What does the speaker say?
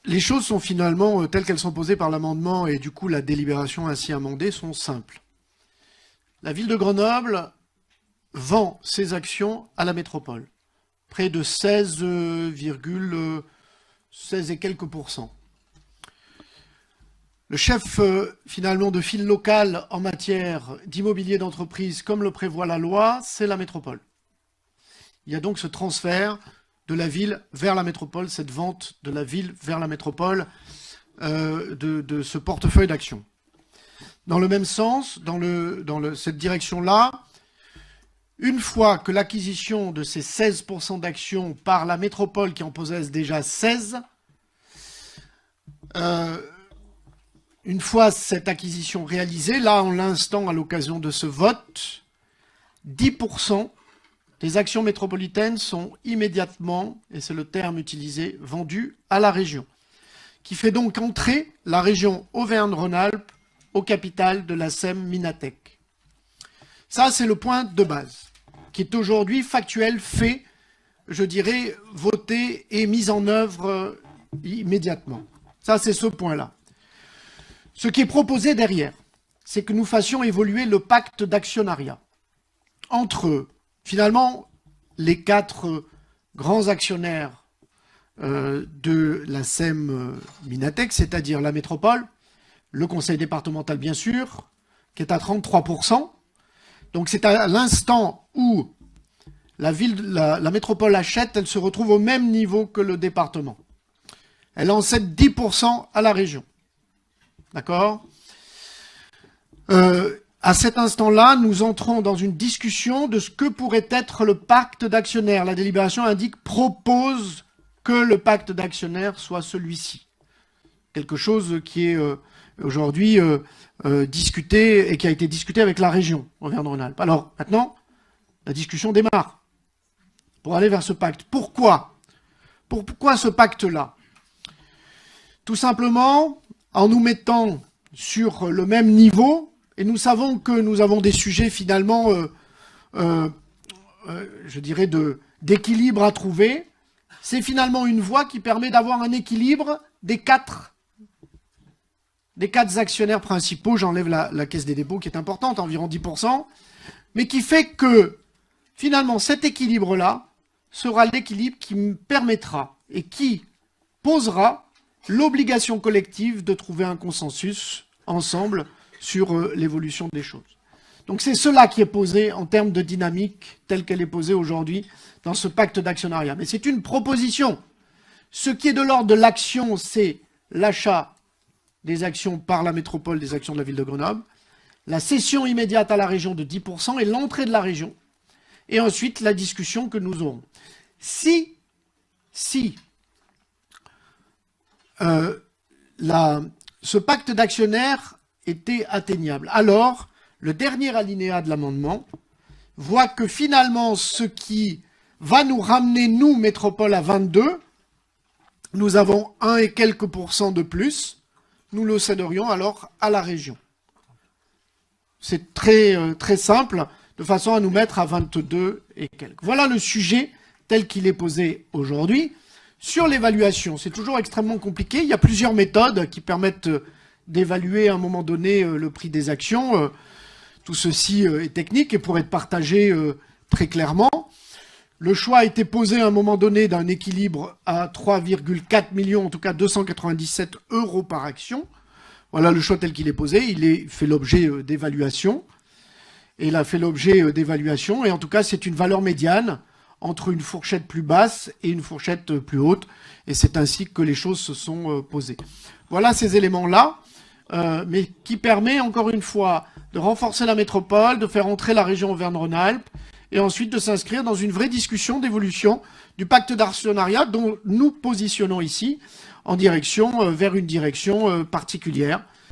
les choses sont finalement telles qu'elles sont posées par l'amendement et du coup la délibération ainsi amendée sont simples. La ville de Grenoble vend ses actions à la métropole, près de 16 et quelques pourcents. Le chef finalement de file local en matière d'immobilier d'entreprise, comme le prévoit la loi, c'est la métropole. Il y a donc ce transfert de la ville vers la métropole, cette vente de la ville vers la métropole de ce portefeuille d'actions. Dans le même sens, dans cette direction-là, une fois que l'acquisition de ces 16% d'actions par la métropole qui en possède déjà 16, une fois cette acquisition réalisée, là en l'instant à l'occasion de ce vote, 10% des actions métropolitaines sont immédiatement, et c'est le terme utilisé, vendues à la région, qui fait donc entrer la région Auvergne-Rhône-Alpes au capital de la SEM Minatec. Ça, c'est le point de base, qui est aujourd'hui factuel, fait, je dirais, voté et mis en œuvre immédiatement. Ça, c'est ce point-là. Ce qui est proposé derrière, c'est que nous fassions évoluer le pacte d'actionnariat entre, finalement, les 4 grands actionnaires de la SEM Minatec, c'est-à-dire la métropole, le conseil départemental, bien sûr, qui est à 33%. Donc c'est à l'instant où la métropole achète, elle se retrouve au même niveau que le département. Elle en cède 10% à la région. D'accord ? À cet instant-là, nous entrons dans une discussion de ce que pourrait être le pacte d'actionnaires. La délibération propose que le pacte d'actionnaires soit celui-ci. Quelque chose qui est aujourd'hui discuté et qui a été discuté avec la région Auvergne-Rhône-Alpes. Alors maintenant, la discussion démarre pour aller vers ce pacte. Pourquoi ce pacte-là? Tout simplement en nous mettant sur le même niveau, et nous savons que nous avons des sujets finalement, je dirais, d'équilibre à trouver. C'est finalement une voie qui permet d'avoir un équilibre des quatre actionnaires principaux. J'enlève la Caisse des dépôts qui est importante, environ 10%, mais qui fait que finalement cet équilibre-là sera l'équilibre qui me permettra et qui posera l'obligation collective de trouver un consensus ensemble sur l'évolution des choses. Donc c'est cela qui est posé en termes de dynamique telle qu'elle est posée aujourd'hui dans ce pacte d'actionnariat. Mais c'est une proposition. Ce qui est de l'ordre de l'action, c'est l'achat des actions par la métropole des actions de la ville de Grenoble, la cession immédiate à la région de 10% et l'entrée de la région. Et ensuite, la discussion que nous aurons. Si ce pacte d'actionnaires était atteignable, alors le dernier alinéa de l'amendement voit que finalement ce qui va nous ramener, nous, métropole, à 22, nous avons 1 et quelques pourcents de plus, nous le céderions alors à la région. C'est très simple, de façon à nous mettre à 22 et quelques. Voilà le sujet tel qu'il est posé aujourd'hui. Sur l'évaluation, c'est toujours extrêmement compliqué. Il y a plusieurs méthodes qui permettent d'évaluer à un moment donné le prix des actions. Tout ceci est technique et pourrait être partagé très clairement. Le choix a été posé à un moment donné d'un équilibre à 3,4 millions, en tout cas 297 € par action. Voilà le choix tel qu'il est posé. Il fait l'objet d'évaluation. Et il a fait l'objet d'évaluation. Et en tout cas, c'est une valeur médiane entre une fourchette plus basse et une fourchette plus haute. Et c'est ainsi que les choses se sont posées. Voilà ces éléments-là, mais qui permet, encore une fois, de renforcer la métropole, de faire entrer la région Auvergne-Rhône-Alpes, et ensuite de s'inscrire dans une vraie discussion d'évolution du pacte d'actionnariat dont nous positionnons ici en direction, vers une direction particulière.